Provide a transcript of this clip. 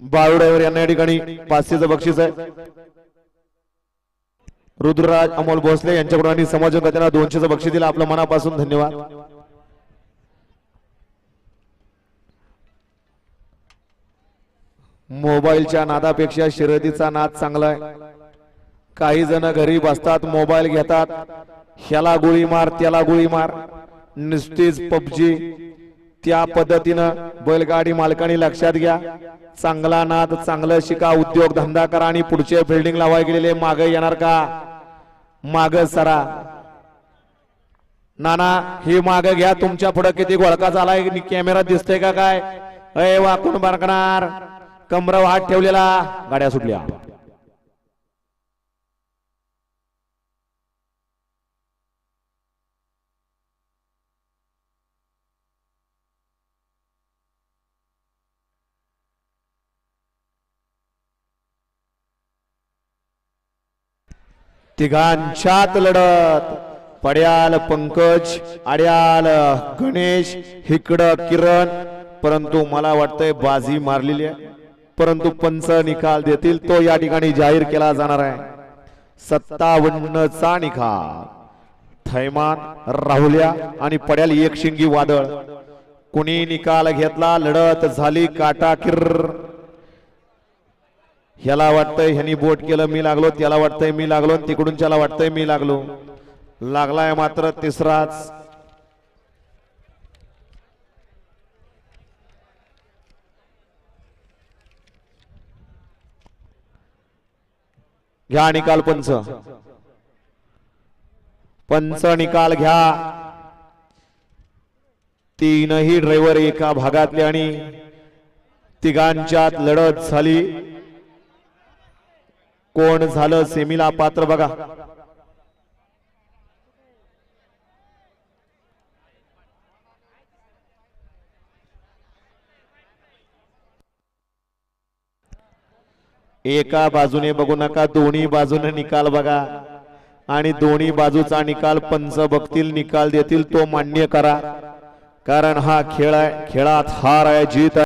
Balu driver यांना या ठिकाणी 500चं बक्षीस आहे। रुद्रराज अमोल भोसले यांच्याकडून आणि समाजन त्यांना 200चं बक्षीस दिलं। आपलं मनापासून धन्यवाद। मोबाईलच्या नादापेक्षा शर्यतीचा नाद चांगला आहे। काही जण घरी बसतात, मोबाईल घेतात, ह्याला गोळी मार त्याला गोळी मार, नुसतीच पबजी। त्या पद्धतीनं बैलगाडी मालकांनी लक्षात घ्या, चांगला नाद, चांगलं शिका, उद्योग धंदा करा आणि पुढचे बिल्डिंग लावाय गेलेले मागे येणार का? माग सरा नाना, हे माग घ्या। तुमच्या पुढे किती गोळका झालाय, कॅमेरा दिसतोय का काय? अय वाकून बारकणार, कमरावर हात ठेवलेला, गाड्या सुटल्या। तिघांच्यात लढत, पड्याल पंकज, आड्याल गणेश, हिकडं किरण। परंतु मला वाटतंय बाजी मारलेली आहे, परंतु पंच निकाल देतील तो या ठिकाणी जाहीर केला जाणार आहे। 57चा निकाल, थैमान, राहुल्या आणि पड्याल एक शिंगी वादळ। कुणी निकाल घेतला, लढत झाली काटाकीर। ह्याला वाटतंय ह्यानी बोट केलं मी लागलो, त्याला वाटतंय मी लागलो, तिकडून त्याला वाटतंय मी लागलो। लागलाय मात्र तिसराच। घ्या निकाल पंच, पंच निकाल घ्या। तीनही ड्रायव्हर एका भागातले आणि तिघांच्यात लढत झाली। कोण झालं सेमीला पात्र बघा। एका बाजूने बघू नका, दोन्ही बाजूने निकाल बघा आणि दोन्ही बाजूचा निकाल पंच बघतील, निकाल देतील तो मान्य करा। कारण हा खेळ आहे, खेळात हार आहे जीत आहे।